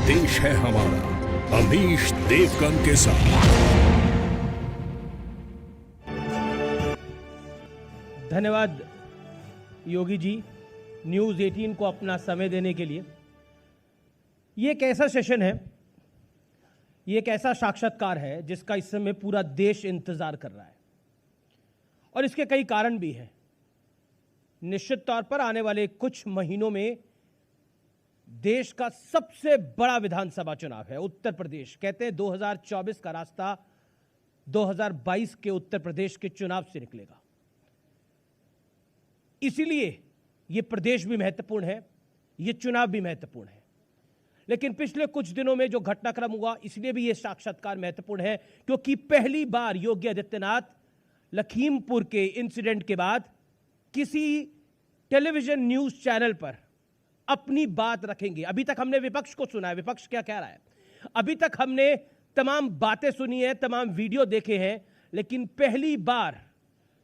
देश है हमारा, अमीश देवगन के साथ। धन्यवाद योगी जी, न्यूज़ 18 को अपना समय देने के लिए। ये एक ऐसा सेशन है, ये एक ऐसा साक्षात्कार है जिसका इस समय पूरा देश इंतजार कर रहा है और इसके कई कारण भी हैं। निश्चित तौर पर आने वाले कुछ महीनों में देश का सबसे बड़ा विधानसभा चुनाव है उत्तर प्रदेश। कहते हैं 2024 का रास्ता 2022 के उत्तर प्रदेश के चुनाव से निकलेगा। इसीलिए यह प्रदेश भी महत्वपूर्ण है, यह चुनाव भी महत्वपूर्ण है। लेकिन पिछले कुछ दिनों में जो घटनाक्रम हुआ, इसलिए भी यह साक्षात्कार महत्वपूर्ण है क्योंकि पहली बार योगी आदित्यनाथ लखीमपुर के इंसिडेंट के बाद किसी टेलीविजन न्यूज चैनल पर अपनी बात रखेंगे। अभी तक हमने विपक्ष को सुना है, विपक्ष क्या कह रहा है, अभी तक हमने तमाम बातें सुनी है, तमाम वीडियो देखे हैं, लेकिन पहली बार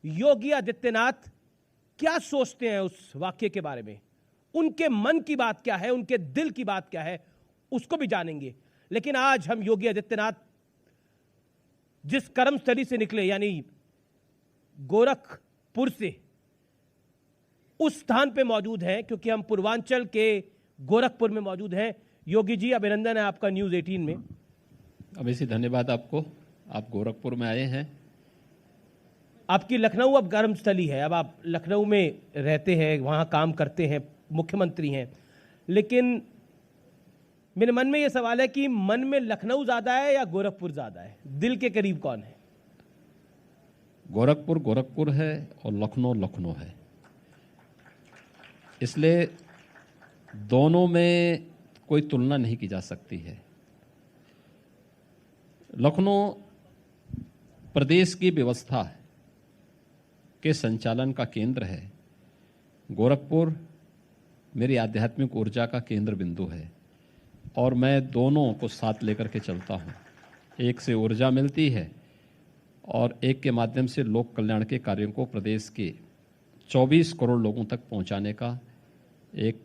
योगी आदित्यनाथ क्या सोचते हैं उस वाक्य के बारे में, उनके मन की बात क्या है, उनके दिल की बात क्या है, उसको भी जानेंगे। लेकिन आज हम योगी आदित्यनाथ जिस कर्मस्थली से निकले यानी गोरखपुर से, उस स्थान पे मौजूद हैं क्योंकि हम पूर्वांचल के गोरखपुर में मौजूद हैं। योगी जी, अभिनंदन है आपका न्यूज़ 18 में। अवश्य धन्यवाद आपको, आप गोरखपुर में आए हैं। आपकी लखनऊ अब कर्मस्थली है, अब आप लखनऊ में रहते हैं, वहाँ काम करते हैं, मुख्यमंत्री हैं। लेकिन मेरे मन में ये सवाल है कि मन में लखनऊ ज़्यादा है या गोरखपुर ज़्यादा है, दिल के करीब कौन है? गोरखपुर गोरखपुर है और लखनऊ लखनऊ है, इसलिए दोनों में कोई तुलना नहीं की जा सकती है। लखनऊ प्रदेश की व्यवस्था के संचालन का केंद्र है, गोरखपुर मेरी आध्यात्मिक ऊर्जा का केंद्र बिंदु है और मैं दोनों को साथ लेकर के चलता हूँ। एक से ऊर्जा मिलती है और एक के माध्यम से लोक कल्याण के कार्यों को प्रदेश के 24 करोड़ लोगों तक पहुँचाने का एक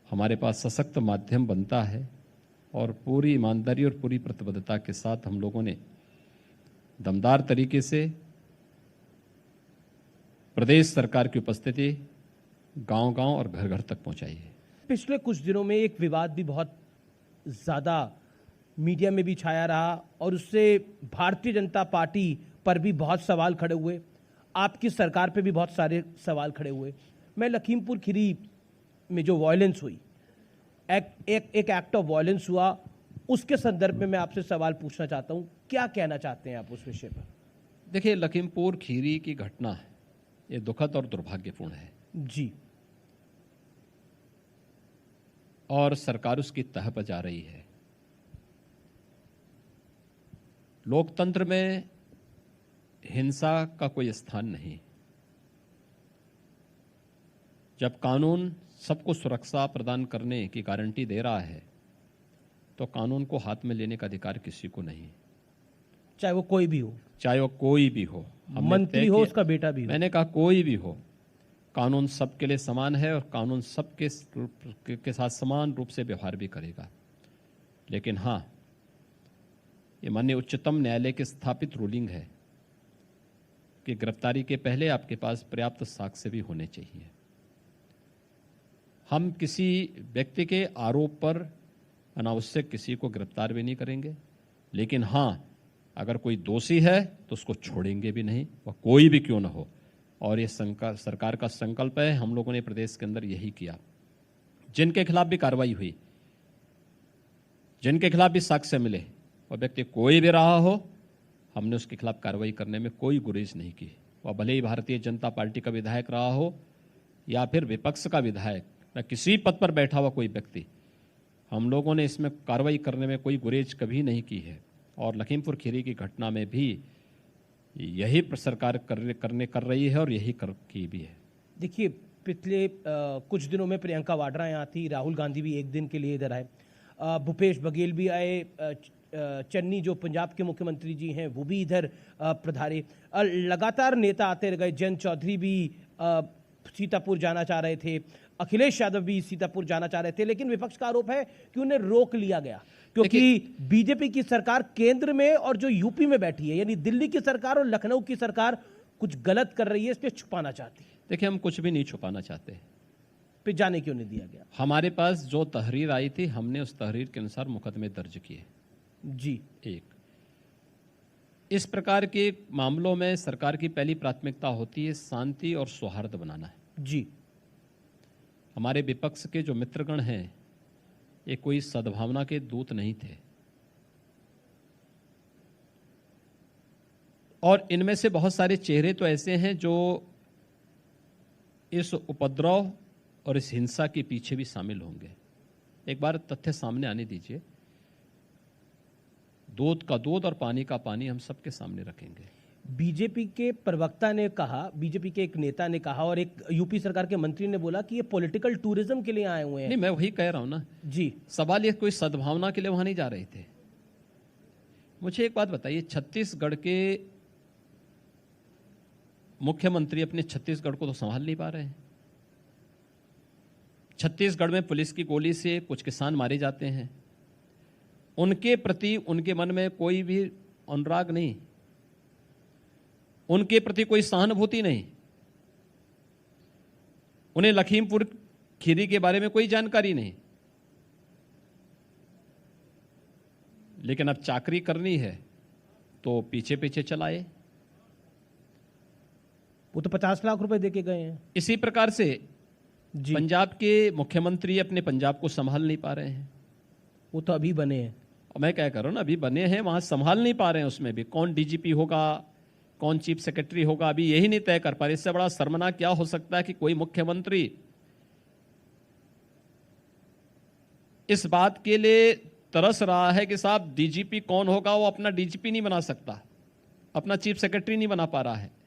हमारे पास सशक्त माध्यम बनता है। और पूरी ईमानदारी और पूरी प्रतिबद्धता के साथ हम लोगों ने दमदार तरीके से प्रदेश सरकार की उपस्थिति गांव-गांव और घर-घर तक पहुंचाई है। पिछले कुछ दिनों में एक विवाद भी बहुत ज़्यादा मीडिया में भी छाया रहा और उससे भारतीय जनता पार्टी पर भी बहुत सवाल खड़े हुए, आपकी सरकार पे भी बहुत सारे सवाल खड़े हुए। मैं लखीमपुर खीरी में जो वायलेंस हुई, एक एक्ट ऑफ वायलेंस हुआ, उसके संदर्भ में मैं आपसे सवाल पूछना चाहता हूँ, क्या कहना चाहते हैं आप उस विषय पर? देखिए, लखीमपुर खीरी की घटना ये दुखद और दुर्भाग्यपूर्ण है जी, और सरकार उसकी तह पर जा रही है। लोकतंत्र में हिंसा का कोई स्थान नहीं। जब कानून सबको सुरक्षा प्रदान करने की गारंटी दे रहा है तो कानून को हाथ में लेने का अधिकार किसी को नहीं, चाहे वो कोई भी हो, चाहे वो कोई भी हो, मंत्री हो, उसका बेटा भी हो। मैंने कहा कोई भी हो, कानून सबके लिए समान है और कानून सबके के साथ समान रूप से व्यवहार भी करेगा। लेकिन हाँ, ये माननीय उच्चतम न्यायालय की स्थापित रूलिंग है कि गिरफ्तारी के पहले आपके पास पर्याप्त साक्ष्य भी होने चाहिए। हम किसी व्यक्ति के आरोप पर अनावश्यक किसी को गिरफ्तार भी नहीं करेंगे, लेकिन हाँ, अगर कोई दोषी है तो उसको छोड़ेंगे भी नहीं, वह कोई भी क्यों ना हो। और ये सरकार का संकल्प है, हम लोगों ने प्रदेश के अंदर यही किया। जिनके खिलाफ भी कार्रवाई हुई, जिनके खिलाफ भी साक्ष्य मिले, वह व्यक्ति कोई भी रहा हो, हमने उसके खिलाफ कार्रवाई करने में कोई गुरेज नहीं की। वह भले ही भारतीय जनता पार्टी का विधायक रहा हो या फिर विपक्ष का विधायक या किसी पद पर बैठा हुआ कोई व्यक्ति, हम लोगों ने इसमें कार्रवाई करने में कोई गुरेज कभी नहीं की है। और लखीमपुर खीरी की घटना में भी यही सरकार कर रही है और यही की भी है। देखिए, पिछले कुछ दिनों में प्रियंका वाड्रा यहाँ थी, राहुल गांधी भी एक दिन के लिए इधर आए, भूपेश बघेल भी आए, चन्नी जो पंजाब के मुख्यमंत्री जी हैं वो भी इधर पधारे। लगातार नेता आते गए, जयंत चौधरी भी सीतापुर जाना चाह रहे थे, अखिलेश यादव भी सीतापुर जाना चाह रहे थे, लेकिन विपक्ष का आरोप है कि उन्हें रोक लिया गया क्योंकि बीजेपी की सरकार केंद्र में और जो यूपी में बैठी है, यानी दिल्ली की सरकार और लखनऊ की सरकार कुछ गलत कर रही है, इसलिए छुपाना चाहती है। देखिए, हम कुछ भी नहीं छुपाना चाहते। फिर जाने क्यों नहीं दिया गया? हमारे पास जो तहरीर आई थी, हमने उस तहरीर के अनुसार मुकदमे दर्ज किए। जी, एक, इस प्रकार के मामलों में सरकार की पहली प्राथमिकता होती है शांति और सौहार्द बनाना है। जी, हमारे विपक्ष के जो मित्रगण हैं, ये कोई सद्भावना के दूत नहीं थे, और इनमें से बहुत सारे चेहरे तो ऐसे हैं जो इस उपद्रव और इस हिंसा के पीछे भी शामिल होंगे। एक बार तथ्य सामने आने दीजिए, दूध का दूध और पानी का पानी हम सबके सामने रखेंगे। बीजेपी के प्रवक्ता ने कहा, बीजेपी के एक नेता ने कहा और एक यूपी सरकार के मंत्री ने बोला कि ये पॉलिटिकल टूरिज्म के लिए आए हुए हैं। नहीं, मैं वही कह रहा हूं ना जी, सवाल ये कोई सद्भावना के लिए वहां नहीं जा रहे थे। मुझे एक बात बताइए, छत्तीसगढ़ के मुख्यमंत्री अपने छत्तीसगढ़ को तो संभाल नहीं पा रहे हैं। छत्तीसगढ़ में पुलिस की गोली से कुछ किसान मारे जाते हैं, उनके प्रति उनके मन में कोई भी अनुराग नहीं, उनके प्रति कोई सहानुभूति नहीं, उन्हें लखीमपुर खीरी के बारे में कोई जानकारी नहीं। लेकिन अब चाकरी करनी है तो पीछे पीछे चलाए। वो तो 50 लाख रुपए देके गए हैं। इसी प्रकार से जी, पंजाब के मुख्यमंत्री अपने पंजाब को संभाल नहीं पा रहे हैं। वो तो अभी बने हैं। और मैं क्या कर रहा हूं ना, अभी बने हैं, वहां संभाल नहीं पा रहे हैं। उसमें भी कौन डीजीपी होगा, कौन चीफ सेक्रेटरी होगा, अभी यही नहीं तय कर पा रहे। इससे बड़ा शर्मनाक क्या हो सकता है कि कोई मुख्यमंत्री इस बात के लिए तरस रहा है कि साहब डीजीपी कौन होगा, वो अपना डीजीपी नहीं बना सकता, अपना चीफ सेक्रेटरी नहीं बना पा रहा है।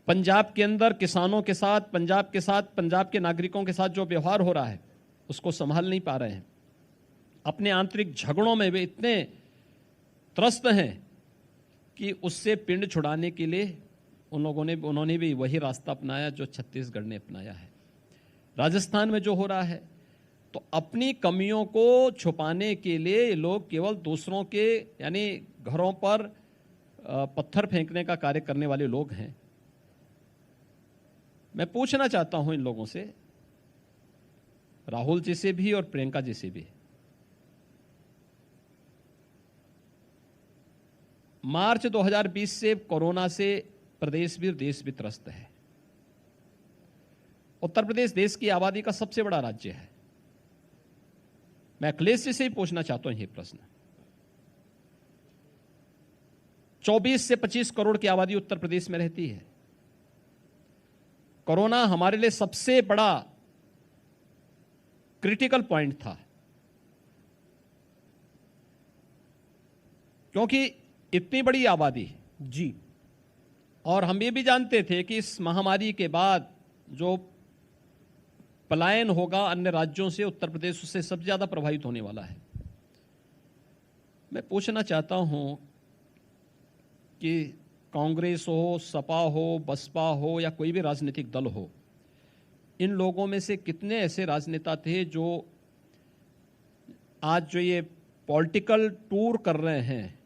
पंजाब के अंदर किसानों के साथ, पंजाब के साथ, पंजाब के नागरिकों के साथ जो व्यवहार हो रहा है उसको संभाल नहीं पा रहे हैं। अपने आंतरिक झगड़ों में वे इतने त्रस्त हैं कि उससे पिंड छुड़ाने के लिए उन्होंने भी वही रास्ता अपनाया जो छत्तीसगढ़ ने अपनाया है। राजस्थान में जो हो रहा है, तो अपनी कमियों को छुपाने के लिए ये लोग केवल दूसरों के यानी घरों पर पत्थर फेंकने का कार्य करने वाले लोग हैं। मैं पूछना चाहता हूं इन लोगों से, राहुल जी से भी और प्रियंका जी से भी, मार्च 2020 से कोरोना से प्रदेश भी देश भी त्रस्त है। उत्तर प्रदेश देश की आबादी का सबसे बड़ा राज्य है। मैं अखिलेश जी से ही पूछना चाहता हूं ये प्रश्न। 24 से 25 करोड़ की आबादी उत्तर प्रदेश में रहती है। कोरोना हमारे लिए सबसे बड़ा क्रिटिकल पॉइंट था, क्योंकि इतनी बड़ी आबादी जी, और हम ये भी जानते थे कि इस महामारी के बाद जो पलायन होगा अन्य राज्यों से, उत्तर प्रदेश उससे सबसे ज्यादा प्रभावित होने वाला है। मैं पूछना चाहता हूं कि कांग्रेस हो, सपा हो, बसपा हो या कोई भी राजनीतिक दल हो, इन लोगों में से कितने ऐसे राजनेता थे जो आज जो ये पॉलिटिकल टूर कर रहे हैं,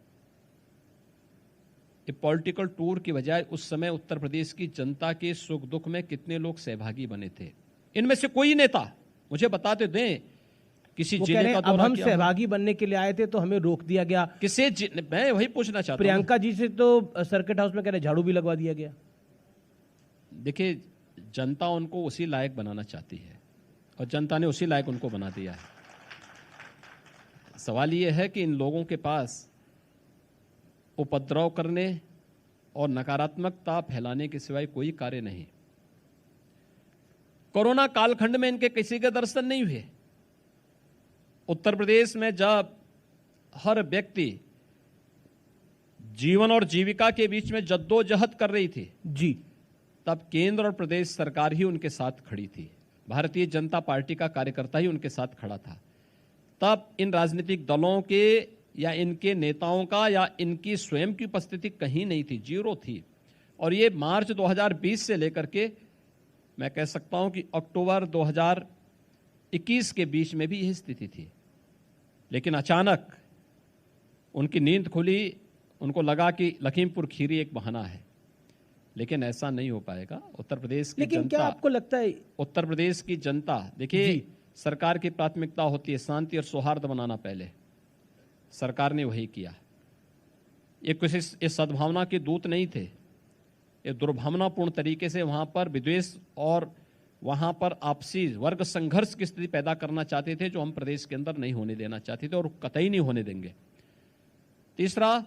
ये पॉलिटिकल टूर की बजाय उस समय उत्तर प्रदेश की जनता के सुख दुख में कितने लोग सहभागी बने थे? इनमें से कोई नेता मुझे बताते दें किसी जिले का अब हम सहभागी बनने के लिए आए थे तो हमें रोक दिया गया। मैं वही पूछना चाहता हूं। प्रियंका जी से तो सर्किट हाउस में कह रहे झाड़ू भी लगवा दिया गया। देखिए, जनता उनको उसी लायक बनाना चाहती है और जनता ने उसी लायक उनको बना दिया है। सवाल यह है कि इन लोगों के पास उपद्रव करने और नकारात्मकता फैलाने के सिवाय कोई कार्य नहीं। कोरोना कालखंड में इनके किसी के दर्शन नहीं हुए। उत्तर प्रदेश में जब हर व्यक्ति जीवन और जीविका के बीच में जद्दोजहद कर रही थी जी, तब केंद्र और प्रदेश सरकार ही उनके साथ खड़ी थी। भारतीय जनता पार्टी का कार्यकर्ता ही उनके साथ खड़ा था। तब इन राजनीतिक दलों के या इनके नेताओं का या इनकी स्वयं की उपस्थिति कहीं नहीं थी, जीरो थी। और ये मार्च 2020 से लेकर के मैं कह सकता हूं कि अक्टूबर 2021 के बीच में भी यही स्थिति थी, लेकिन अचानक उनकी नींद खुली, उनको लगा कि लखीमपुर खीरी एक बहाना है, लेकिन ऐसा नहीं हो पाएगा। उत्तर प्रदेश की लेकिन क्या जनता, आपको लगता है, उत्तर प्रदेश की जनता, देखिए सरकार की प्राथमिकता होती है शांति और सौहार्द बनाना, पहले सरकार ने वही किया। ये किसी ये सद्भावना के दूत नहीं थे, ये दुर्भावनापूर्ण तरीके से वहां पर विद्वेष और वहां पर आपसी वर्ग संघर्ष की स्थिति पैदा करना चाहते थे, जो हम प्रदेश के अंदर नहीं होने देना चाहते थे और कतई नहीं होने देंगे। तीसरा,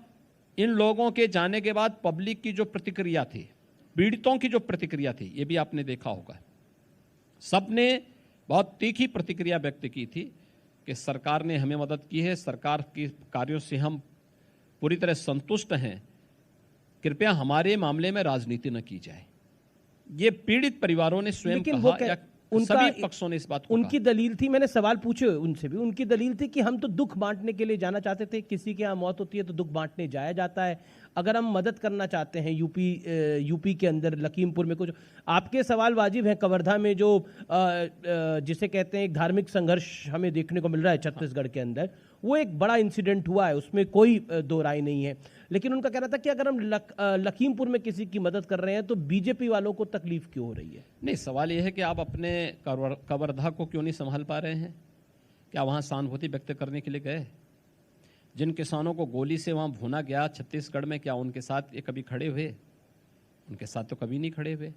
इन लोगों के जाने के बाद पब्लिक की जो प्रतिक्रिया थी, पीड़ितों की जो प्रतिक्रिया थी, ये भी आपने देखा होगा, सबने बहुत तीखी प्रतिक्रिया व्यक्त की थी कि सरकार ने हमें मदद की है, सरकार के कार्यों से हम पूरी तरह संतुष्ट हैं, कृपया हमारे मामले में राजनीति न की जाए। ये पीड़ित परिवारों ने स्वयं कहा, या सभी पक्षों ने इस बात को उनकी दलील थी, मैंने सवाल पूछे उनसे भी, उनकी दलील थी कि हम तो दुख बांटने के लिए जाना चाहते थे, किसी के यहाँ मौत होती है तो दुख बांटने जाया जाता है, अगर हम मदद करना चाहते हैं यूपी के अंदर लखीमपुर में कुछ, आपके सवाल वाजिब हैं। कवर्धा में जो जिसे कहते हैं एक धार्मिक संघर्ष हमें देखने को मिल रहा है छत्तीसगढ़ के अंदर, वो एक बड़ा इंसिडेंट हुआ है, उसमें कोई दो राय नहीं है, लेकिन उनका कहना था कि अगर हम लखीमपुर में किसी की मदद कर रहे हैं तो बीजेपी वालों को तकलीफ क्यों हो रही है? नहीं, सवाल यह है कि आप अपने कवर्धा को क्यों नहीं संभाल पा रहे हैं? क्या वहां सहानुभूति व्यक्त करने के लिए गए? जिन किसानों को गोली से वहां भूना गया छत्तीसगढ़ में, क्या उनके साथ ये कभी खड़े हुए? उनके साथ तो कभी नहीं खड़े हुए।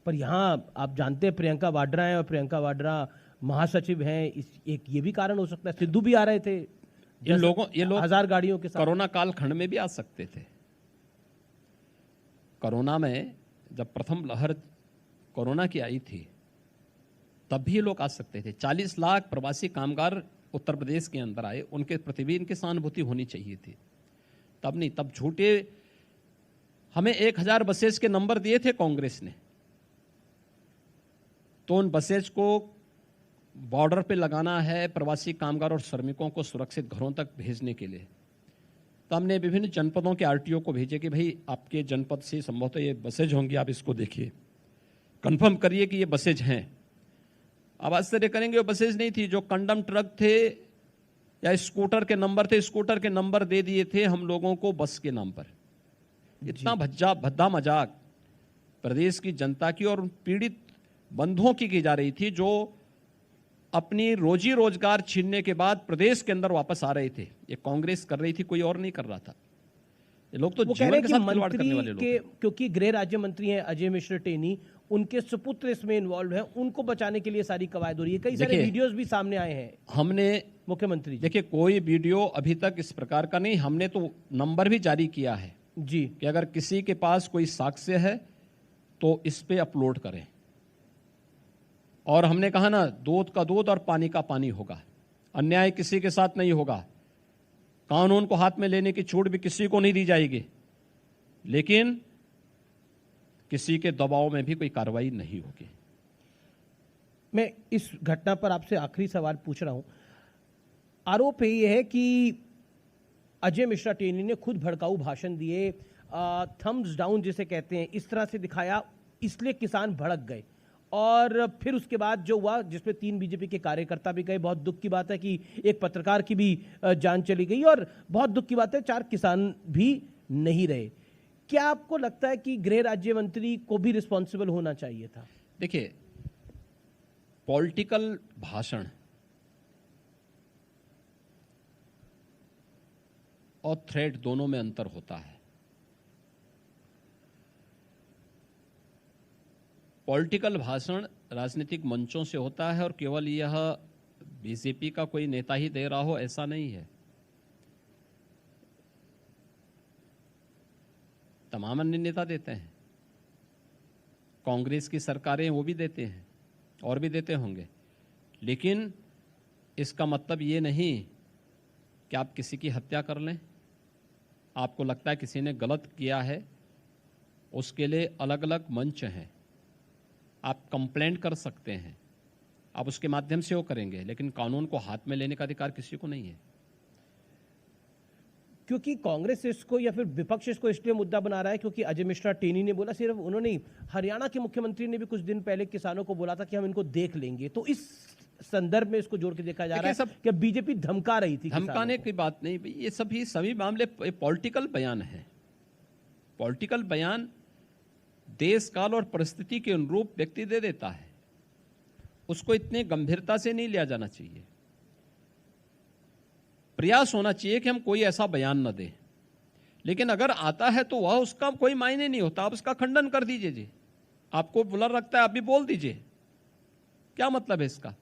पर यहाँ आप जानते हैं प्रियंका वाड्रा हैं और प्रियंका वाड्रा महासचिव हैं, एक ये भी कारण हो सकता है। सिद्धू भी आ रहे थे, ये लोग 1000 गाड़ियों के साथ कोरोना काल खंड में भी आ सकते थे। कोरोना में जब प्रथम लहर कोरोना की आई थी तब भी लोग आ सकते थे। 40 लाख प्रवासी कामगार उत्तर प्रदेश के अंदर आए, उनके प्रति भी इनकी सहानुभूति होनी चाहिए थी। तब नहीं, तब झूठे हमें 1000 बसेज के नंबर दिए थे कांग्रेस ने, तो उन बसेज को बॉर्डर पे लगाना है प्रवासी कामगार और श्रमिकों को सुरक्षित घरों तक भेजने के लिए। तो हमने विभिन्न जनपदों के आरटीओ को भेजे कि भाई आपके जनपद से संभवतः ये बसेज होंगी, आप इसको देखिए, कंफर्म करिए कि ये बसेज हैं। अब आश्चर्य करेंगे, वो बसेज नहीं थी, जो कंडम ट्रक थे या स्कूटर के नंबर थे, स्कूटर के नंबर दे दिए थे हम लोगों को बस के नाम पर। इतना भद्दा मजाक प्रदेश की जनता की और पीड़ित बंधुओं की जा रही थी, जो अपनी रोजी रोजगार छीनने के बाद प्रदेश के अंदर वापस आ रहे थे। ये कांग्रेस कर रही थी, कोई और नहीं कर रहा था। ये लोग तो जीवन के साथ खिलवाड़ करने वाले लोग हैं। क्योंकि गृह राज्य मंत्री हैं अजय मिश्र टेनी, उनके सुपुत्र इसमें इन्वॉल्व हैं, उनको बचाने के लिए सारी कवायद हो रही है। कई सारे वीडियोस भी सामने आए हैं। हमने मुख्यमंत्री देखिए, कोई वीडियो अभी तक इस प्रकार का नहीं, हमने तो नंबर भी जारी किया है जी कि अगर किसी के पास कोई साक्ष्य है तो इस पे अपलोड करें। और हमने कहा ना, दूध का दूध और पानी का पानी होगा, अन्याय किसी के साथ नहीं होगा, कानून को हाथ में लेने की छूट भी किसी को नहीं दी जाएगी, लेकिन किसी के दबाव में भी कोई कार्रवाई नहीं होगी। मैं इस घटना पर आपसे आखिरी सवाल पूछ रहा हूं। आरोप यह है कि अजय मिश्रा टेनी ने खुद भड़काऊ भाषण दिए, थम्स डाउन जिसे कहते हैं, इस तरह से दिखाया, इसलिए किसान भड़क गए। और फिर उसके बाद जो हुआ, जिसमें 3 बीजेपी के कार्यकर्ता भी गए। बहुत दुख की बात है कि एक पत्रकार की भी जान चली गई, और बहुत दुख की बात है 4 किसान भी नहीं रहे। क्या आपको लगता है कि गृह राज्य मंत्री को भी रिस्पॉन्सिबल होना चाहिए था? देखिए, पॉलिटिकल भाषण और थ्रेट दोनों में अंतर होता है। पॉलिटिकल भाषण राजनीतिक मंचों से होता है, और केवल यह बीजेपी का कोई नेता ही दे रहा हो ऐसा नहीं है। तमाम अन्य नेता देते हैं, कांग्रेस की सरकारें वो भी देते हैं, और भी देते होंगे, लेकिन इसका मतलब ये नहीं कि आप किसी की हत्या कर लें। आपको लगता है किसी ने गलत किया है, उसके लिए अलग अलग मंच हैं, आप कंप्लेंट कर सकते हैं, आप उसके माध्यम से वो करेंगे, लेकिन कानून को हाथ में लेने का अधिकार किसी को नहीं है। क्योंकि कांग्रेस इसको या फिर विपक्ष इसको इसलिए मुद्दा बना रहा है क्योंकि अजय मिश्रा टेनी ने बोला, सिर्फ उन्होंने नहीं, हरियाणा के मुख्यमंत्री ने भी कुछ दिन पहले किसानों को बोला था कि हम इनको देख लेंगे। तो इस संदर्भ में इसको जोड़ के देखा जा रहा है कि बीजेपी धमका रही थी। धमकाने की बात नहीं, ये सभी मामले पॉलिटिकल बयान है। पॉलिटिकल बयान देश काल और परिस्थिति के अनुरूप व्यक्ति दे देता है, उसको इतने गंभीरता से नहीं लिया जाना चाहिए। प्रयास होना चाहिए कि हम कोई ऐसा बयान न दें, लेकिन अगर आता है तो वह उसका कोई मायने नहीं होता। आप उसका खंडन कर दीजिए जी, आपको बुरा लगता है आप भी बोल दीजिए, क्या मतलब है इसका।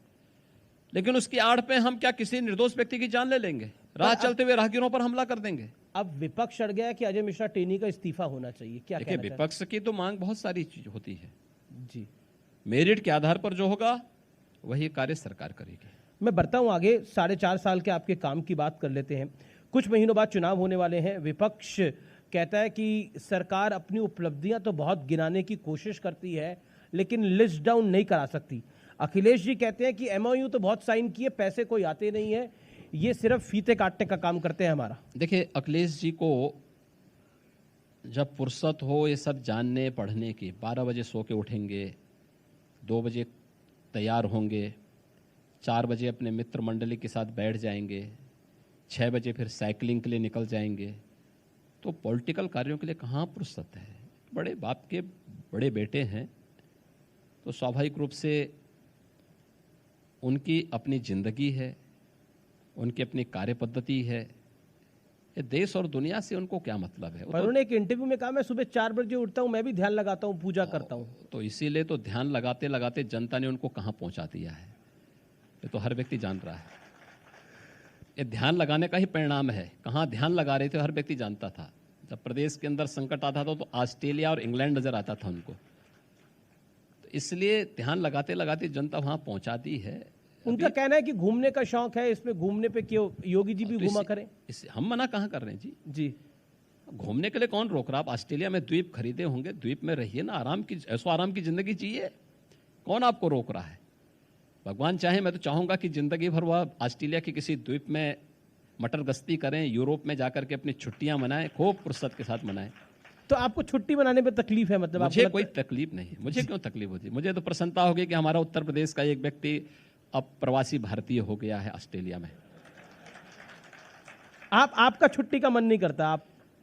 लेकिन उसकी आड़ पे हम क्या किसी निर्दोष व्यक्ति की जान ले लेंगे, राह चलते हुए राहगीरों पर हमला कर देंगे। अब विपक्ष अड़ गया कि अजय मिश्रा टेनी का इस्तीफा होना चाहिए, क्या देखिए विपक्ष की तो मांग बहुत सारी चीज होती है जी, मेरिट के आधार पर जो होगा वही कार्य सरकार करेगी। मैं बढ़ता हूं आगे, 4.5 साल के आपके काम की बात कर लेते हैं। कुछ महीनों बाद चुनाव होने वाले हैं। विपक्ष कहता है कि सरकार अपनी उपलब्धियां तो बहुत गिनाने की कोशिश करती है लेकिन लिस्ट डाउन नहीं करा सकती। अखिलेश जी कहते हैं कि एमओयू तो बहुत साइन किए, पैसे कोई आते नहीं है, ये सिर्फ फीते काटने का काम करते हैं हमारा। देखिए अखिलेश जी को जब फुर्सत हो ये सब जानने पढ़ने की, 12 बजे सो के उठेंगे, 2 बजे तैयार होंगे, 4 बजे अपने मित्र मंडली के साथ बैठ जाएंगे, 6 बजे फिर साइकिलिंग के लिए निकल जाएंगे। तो पॉलिटिकल कार्यों के लिए कहाँ फुर्सत है। बड़े बाप के बड़े बेटे हैं, तो स्वाभाविक रूप से उनकी अपनी जिंदगी है, उनकी अपनी कार्य पद्धति है। ये देश और दुनिया से उनको क्या मतलब है। पर उन्होंने एक इंटरव्यू में कहा मैं सुबह 4 बजे उठता हूँ, मैं भी ध्यान लगाता हूँ, पूजा करता हूँ। तो इसीलिए तो ध्यान लगाते लगाते जनता ने उनको कहाँ पहुंचा दिया है, ये तो हर व्यक्ति जान रहा है। ये ध्यान लगाने का ही परिणाम है। कहाँ ध्यान लगा रहे थे हर व्यक्ति जानता था। जब प्रदेश के अंदर संकट आता था तो ऑस्ट्रेलिया और इंग्लैंड नजर आता था उनको। तो इसलिए ध्यान लगाते लगाते जनता वहां पहुंचाती है। उनका कहना है कि घूमने का शौक है, इसमें घूमने पे क्यों योगी जी भी घूमा करें। इससे हम मना कहाँ कर रहे हैं जी। जी घूमने के लिए कौन रोक रहा। आप ऑस्ट्रेलिया में द्वीप खरीदे होंगे, द्वीप में रहिए ना, आराम की ऐसो आराम की जिंदगी चाहिए, कौन आपको रोक रहा है। भगवान चाहे, मैं तो चाहूंगा कि जिंदगी भर वह ऑस्ट्रेलिया के किसी द्वीप में मटर गश्ती करें, यूरोप में जाकर के अपनी छुट्टियां मनाएं, खूब फुर्सत के साथ मनाएं। तो आपको छुट्टी मनाने में तकलीफ है? मतलब मुझे कोई तकलीफ नहीं। मुझे क्यों तकलीफ होती। मुझे तो प्रसन्नता होगी कि हमारा उत्तर प्रदेश का एक व्यक्ति अब प्रवासी भारतीय हो गया है ऑस्ट्रेलिया में। आपका छुट्टी का मन नहीं करता?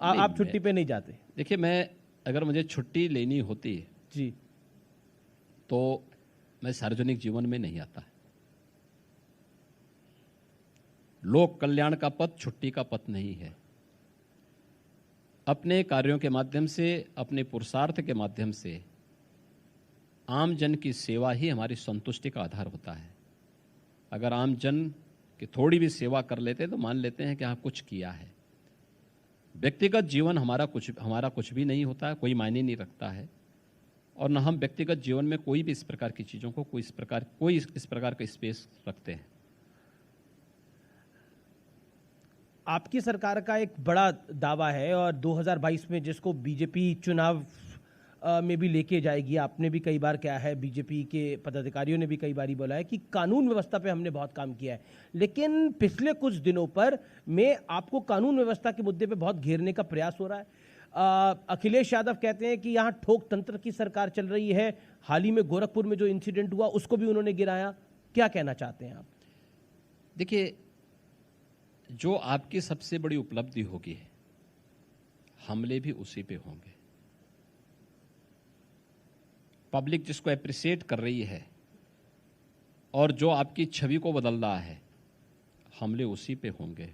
आप छुट्टी पे नहीं जाते? देखिए मैं अगर मुझे छुट्टी लेनी होती जी तो मैं सार्वजनिक जीवन में नहीं आता। लोक कल्याण का पथ छुट्टी का पथ नहीं है। अपने कार्यों के माध्यम से, अपने पुरुषार्थ के माध्यम से आम जन की सेवा ही हमारी संतुष्टि का आधार होता है। अगर आम जन की थोड़ी भी सेवा कर लेते तो मान लेते हैं कि हाँ कुछ किया है। व्यक्तिगत जीवन हमारा कुछ भी नहीं होता है, कोई मायने नहीं रखता है। और न हम व्यक्तिगत जीवन में कोई भी इस प्रकार की चीज़ों को कोई इस प्रकार का स्पेस रखते हैं। आपकी सरकार का एक बड़ा दावा है और 2022 में जिसको बीजेपी चुनाव में भी लेके जाएगी, आपने भी कई बार कहा है, बीजेपी के पदाधिकारियों ने भी कई बार बोला है कि कानून व्यवस्था पे हमने बहुत काम किया है। लेकिन पिछले कुछ दिनों पर में आपको कानून व्यवस्था के मुद्दे पे बहुत घेरने का प्रयास हो रहा है। अखिलेश यादव कहते हैं कि यहाँ ठोक तंत्र की सरकार चल रही है। हाल ही में गोरखपुर में जो इंसिडेंट हुआ उसको भी उन्होंने गिराया। क्या कहना चाहते हैं आप? देखिए, जो आपकी सबसे बड़ी उपलब्धि होगी, हमले भी उसी पे होंगे। पब्लिक जिसको एप्रिशिएट कर रही है और जो आपकी छवि को बदल रहा है, हमले उसी पे होंगे।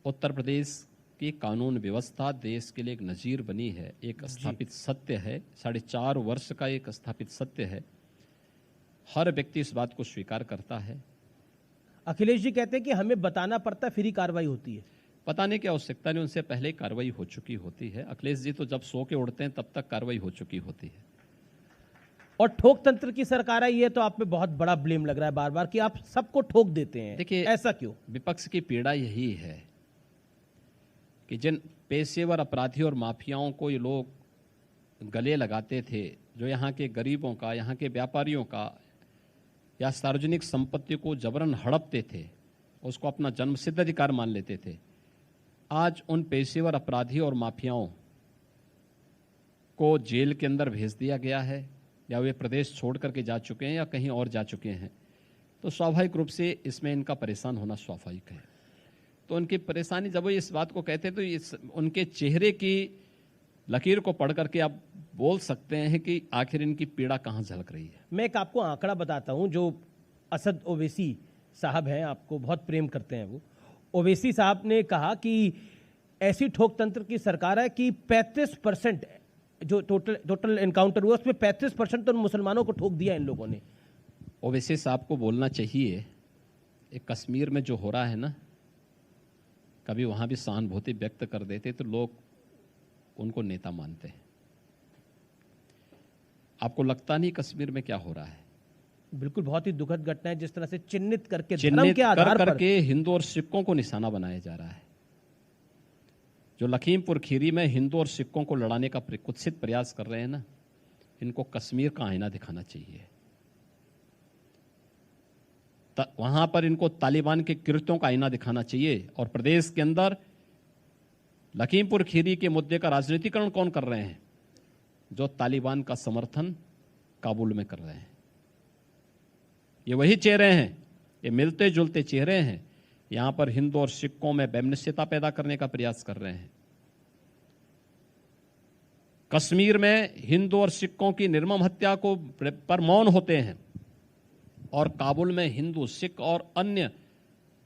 उत्तर प्रदेश की कानून व्यवस्था देश के लिए एक नजीर बनी है, एक स्थापित सत्य है, 4.5 वर्ष का एक स्थापित सत्य है। हर व्यक्ति इस बात को स्वीकार करता है। अखिलेश जी कहते हैं कि हमें बताना पड़ता है फिर ही कार्रवाई होती है। बताने की आवश्यकता नहीं, उनसे पहले ही कार्रवाई हो चुकी होती है। अखिलेश जी तो जब सो के उड़ते हैं तब तक कार्रवाई हो चुकी होती है। और ठोक तंत्र की सरकार है, ये तो आप पे बहुत बड़ा ब्लेम लग रहा है बार बार कि आप सबको ठोक देते हैं। देखिए, ऐसा क्यों? विपक्ष की पीड़ा यही है कि जिन पेशेवर अपराधियों और माफियाओं को ये लोग गले लगाते थे, जो यहाँ के गरीबों का, यहाँ के व्यापारियों का या सार्वजनिक संपत्ति को जबरन हड़पते थे, उसको अपना जन्मसिद्ध अधिकार मान लेते थे, आज उन पेशेवर अपराधी और माफियाओं को जेल के अंदर भेज दिया गया है, या वे प्रदेश छोड़ करके जा चुके हैं या कहीं और जा चुके हैं, तो स्वाभाविक रूप से इसमें इनका परेशान होना स्वाभाविक है। तो उनकी परेशानी, जब वो इस बात को कहते हैं तो उनके चेहरे की लकीर को पढ़ करके आप बोल सकते हैं कि आखिर इनकी पीड़ा कहाँ झलक रही है। मैं एक आपको आंकड़ा बताता हूं, जो असद ओवैसी साहब हैं, आपको बहुत प्रेम करते हैं वो। ओवैसी साहब ने कहा कि ऐसी ठोक तंत्र की सरकार है कि 35% जो टोटल एनकाउंटर हुआ उसमें 35% तो मुसलमानों को ठोक दिया इन लोगों ने। ओवैसी साहब को बोलना चाहिए, एक कश्मीर में जो हो रहा है ना, कभी वहां भी सहानुभूति व्यक्त कर देते तो लोग उनको नेता मानते हैं। आपको लगता नहीं कश्मीर में क्या हो रहा है? बिल्कुल, बहुत ही दुखद घटना है, जिस तरह से चिन्हित करके धर्म के आधार पर करके हिंदू और सिखों को निशाना बनाया जा रहा है। जो लखीमपुर खीरी में हिंदू और सिखों को लड़ाने का कुत्सित प्रयास कर रहे हैं ना, इनको कश्मीर का आईना दिखाना चाहिए। वहां पर इनको तालिबान के कृत्यों का आईना दिखाना चाहिए। और प्रदेश के अंदर लखीमपुर खीरी के मुद्दे का राजनीतिकरण कौन कर रहे हैं? जो तालिबान का समर्थन काबुल में कर रहे हैं। ये वही चेहरे हैं, ये मिलते जुलते चेहरे हैं। यहां पर हिंदू और सिखों में वैमनस्यता पैदा करने का प्रयास कर रहे हैं। कश्मीर में हिंदू और सिखों की निर्मम हत्या को पर मौन होते हैं, और काबुल में हिंदू, सिख और अन्य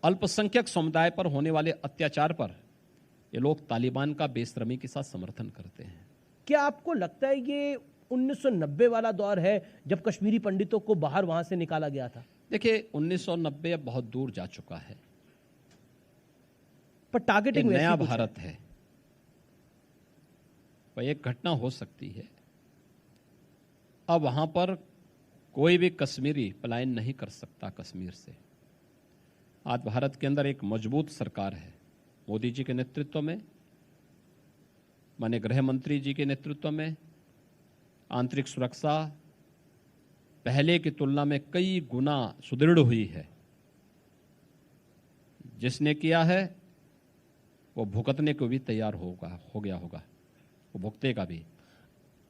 अल्पसंख्यक समुदाय पर होने वाले अत्याचार पर ये लोग तालिबान का बेशर्मी के साथ समर्थन करते हैं। क्या आपको लगता है ये 1990 वाला दौर है जब कश्मीरी पंडितों को बाहर वहां से निकाला गया था? देखिए, 1990 अब बहुत दूर जा चुका है, पर टारगेटिंग नया भारत है। पर एक घटना हो सकती है, अब वहां पर कोई भी कश्मीरी पलायन नहीं कर सकता कश्मीर से। आज भारत के अंदर एक मजबूत सरकार है, मोदी जी के नेतृत्व में, माननीय गृह मंत्री जी के नेतृत्व में। आंतरिक सुरक्षा पहले की तुलना में कई गुना सुदृढ़ हुई है। जिसने किया है वो भुगतने को भी तैयार हो गया होगा, वो भुगतेगा भी।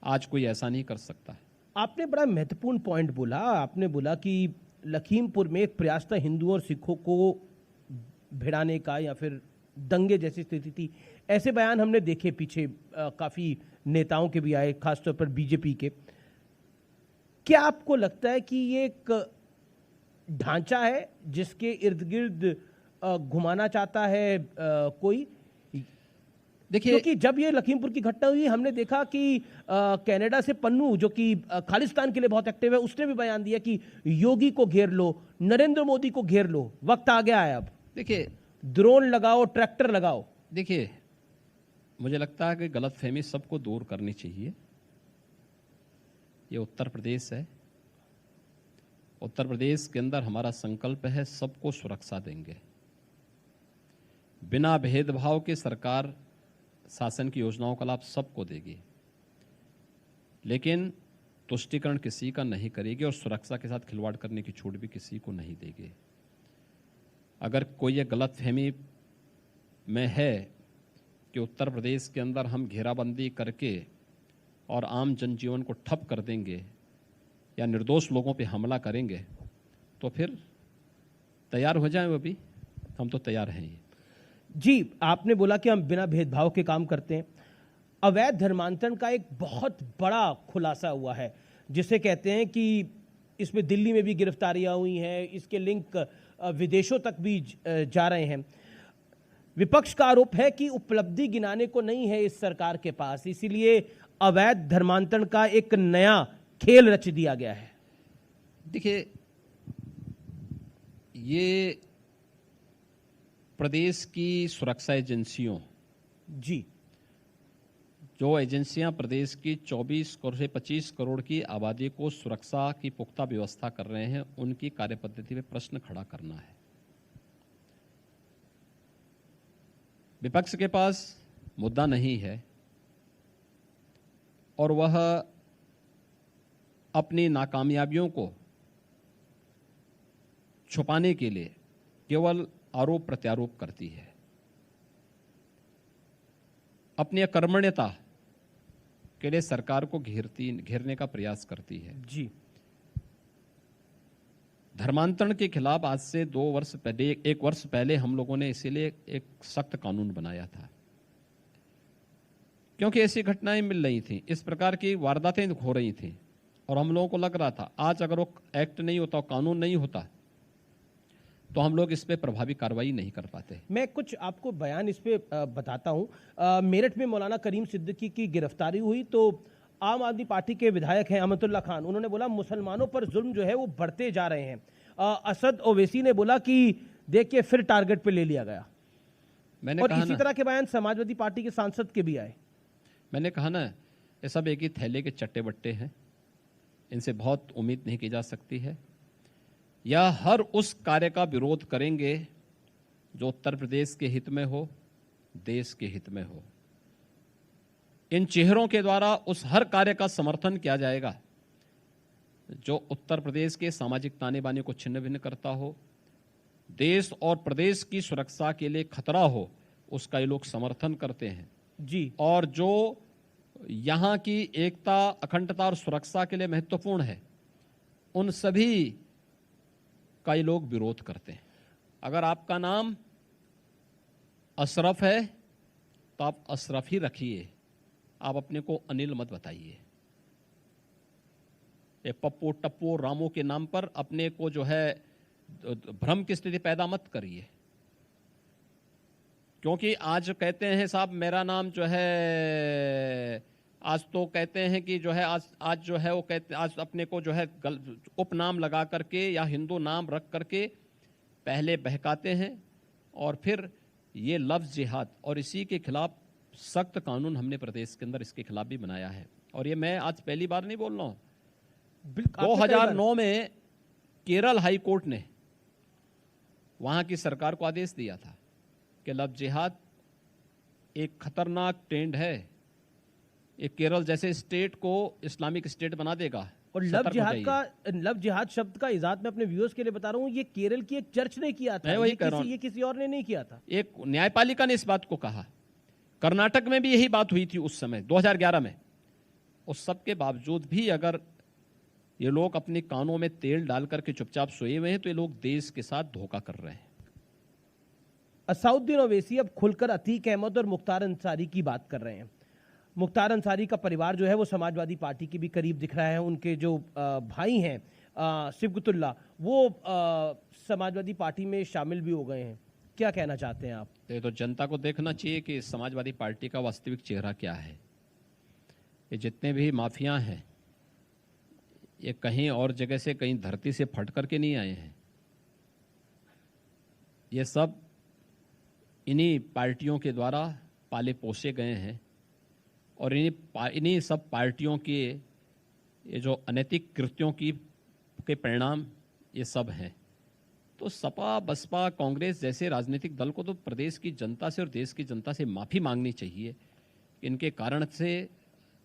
आज कोई ऐसा नहीं कर सकता। आपने बड़ा महत्वपूर्ण पॉइंट बोला। आपने बोला कि लखीमपुर में एक प्रयास था हिंदुओं और सिखों को भिड़ाने का, या फिर दंगे जैसी स्थिति थी। ऐसे बयान हमने देखे पीछे, काफी नेताओं के भी आए, खासतौर पर बीजेपी के। क्या आपको लगता है कि ये एक ढांचा है जिसके इर्द गिर्द घुमाना चाहता है कोई? देखिए, क्योंकि जब ये लखीमपुर की घटना हुई, हमने देखा कि कनाडा से पन्नू, जो कि खालिस्तान के लिए बहुत एक्टिव है, उसने भी बयान दिया कि योगी को घेर लो, नरेंद्र मोदी को घेर लो, वक्त आ गया है अब। देखिए, ड्रोन लगाओ, ट्रैक्टर लगाओ। देखिए, मुझे लगता है कि गलतफहमी सबको दूर करनी चाहिए। ये उत्तर प्रदेश है, उत्तर प्रदेश के अंदर हमारा संकल्प है सबको सुरक्षा देंगे। बिना भेदभाव के सरकार शासन की योजनाओं का लाभ सबको देगी, लेकिन तुष्टीकरण किसी का नहीं करेगी और सुरक्षा के साथ खिलवाड़ करने की छूट भी किसी को नहीं देगी। अगर कोई ये गलतफहमी में है कि उत्तर प्रदेश के अंदर हम घेराबंदी करके और आम जनजीवन को ठप कर देंगे या निर्दोष लोगों पे हमला करेंगे, तो फिर तैयार हो जाएं। वो भी हम तो तैयार हैं ही। जी, आपने बोला कि हम बिना भेदभाव के काम करते हैं। अवैध धर्मांतरण का एक बहुत बड़ा खुलासा हुआ है, जिसे कहते हैं कि इसमें दिल्ली में भी गिरफ्तारियां हुई हैं, इसके लिंक विदेशों तक भी जा रहे हैं। विपक्ष का आरोप है कि उपलब्धि गिनाने को नहीं है इस सरकार के पास, इसीलिए अवैध धर्मांतरण का एक नया खेल रच दिया गया है। देखिए, ये प्रदेश की सुरक्षा एजेंसियों, जी, जो एजेंसियां प्रदेश की 24 करोड़ से 25 करोड़ की आबादी को सुरक्षा की पुख्ता व्यवस्था कर रहे हैं, उनकी कार्यपद्धति में प्रश्न खड़ा करना है। विपक्ष के पास मुद्दा नहीं है और वह अपनी नाकामयाबियों को छुपाने के लिए केवल आरोप प्रत्यारोप करती है। अपनी अकर्मण्यता के लिए सरकार को घेरने का प्रयास करती है। जी, धर्मांतरण के खिलाफ आज से 1 वर्ष पहले हम लोगों ने इसीलिए एक सख्त कानून बनाया था, क्योंकि ऐसी घटनाएं मिल रही थी, इस प्रकार की वारदातें हो रही थी और हम लोगों को लग रहा था आज अगर वो एक्ट नहीं होता, कानून नहीं होता, तो हम लोग इस पे प्रभावी कार्रवाई नहीं कर पाते। मैं कुछ आपको बयान इस पे बताता हूं। मेरठ में मौलाना करीम सिद्दीकी की गिरफ्तारी हुई तो आम आदमी पार्टी के विधायक हैं अमतुल्ला खान, उन्होंने बोला मुसलमानों पर जुल्म जो है वो बढ़ते जा रहे हैं। असद ओवैसी ने बोला कि देखिए फिर टारगेट पे ले लिया गया। और इसी तरह के बयान समाजवादी पार्टी के सांसद के भी आए। मैंने कहा ना, ये सब एक ही थैले के चट्टे बट्टे हैं, इनसे बहुत उम्मीद नहीं की जा सकती है। या हर उस कार्य का विरोध करेंगे जो उत्तर प्रदेश के हित में हो, देश के हित में हो। इन चेहरों के द्वारा उस हर कार्य का समर्थन किया जाएगा जो उत्तर प्रदेश के सामाजिक ताने बाने को छिन्न भिन्न करता हो, देश और प्रदेश की सुरक्षा के लिए खतरा हो, उसका ये लोग समर्थन करते हैं जी। और जो यहाँ की एकता, अखंडता और सुरक्षा के लिए महत्वपूर्ण है, उन सभी का ये लोग विरोध करते हैं। अगर आपका नाम अशरफ है तो आप अशरफ ही रखिए, आप अपने को अनिल मत बताइए। ये पप्पू टप्पू रामू के नाम पर अपने को जो है भ्रम की स्थिति पैदा मत करिए, क्योंकि आज कहते हैं साहब मेरा नाम जो है, आज तो कहते हैं कि जो है आज जो है वो कहते आज अपने को जो है उपनाम लगा करके या हिंदू नाम रख करके पहले बहकाते हैं और फिर ये लफ्ज जिहाद, और इसी के खिलाफ सख्त कानून हमने प्रदेश के अंदर इसके खिलाफ भी बनाया है। और ये मैं आज पहली बार नहीं बोल रहा हूँ। 2009 में केरल हाई कोर्ट ने वहां की सरकार को आदेश दिया था कि लफ्ज जिहाद एक खतरनाक ट्रेंड है, एक केरल जैसे स्टेट को इस्लामिक स्टेट बना देगा। और लव जिहाद शब्द का इजाद मैं अपने व्यूअर्स के लिए बता रहा हूं, ये केरल की एक चर्च ने किया था, ये किसी और ने नहीं किया था। एक न्यायपालिका ने इस बात को कहा। कर्नाटक में भी यही बात हुई थी उस समय 2011 में। उस सब के बावजूद भी अगर ये लोग अपने कानों में तेल डाल करके चुपचाप सोए हुए हैं तो ये लोग देश के साथ धोखा कर रहे हैं। असाउद्दीन ओवैसी अब खुलकर अतीक अहमद और मुख्तार अंसारी की बात कर रहे हैं। मुख्तार अंसारी का परिवार जो है वो समाजवादी पार्टी के भी करीब दिख रहा है। उनके जो भाई हैं सिबगतुल्ला, वो समाजवादी पार्टी में शामिल भी हो गए हैं। क्या कहना चाहते हैं आप? ये तो जनता को देखना चाहिए कि समाजवादी पार्टी का वास्तविक चेहरा क्या है। ये जितने भी माफिया हैं ये कहीं और जगह से, कहीं धरती से फट करके नहीं आए हैं। ये सब इन्हीं पार्टियों के द्वारा पाले पोसे गए हैं और इन्हीं सब पार्टियों के ये जो अनैतिक कृत्यों के परिणाम ये सब हैं। तो सपा, बसपा, कांग्रेस जैसे राजनीतिक दल को तो प्रदेश की जनता से और देश की जनता से माफ़ी मांगनी चाहिए। इनके कारण से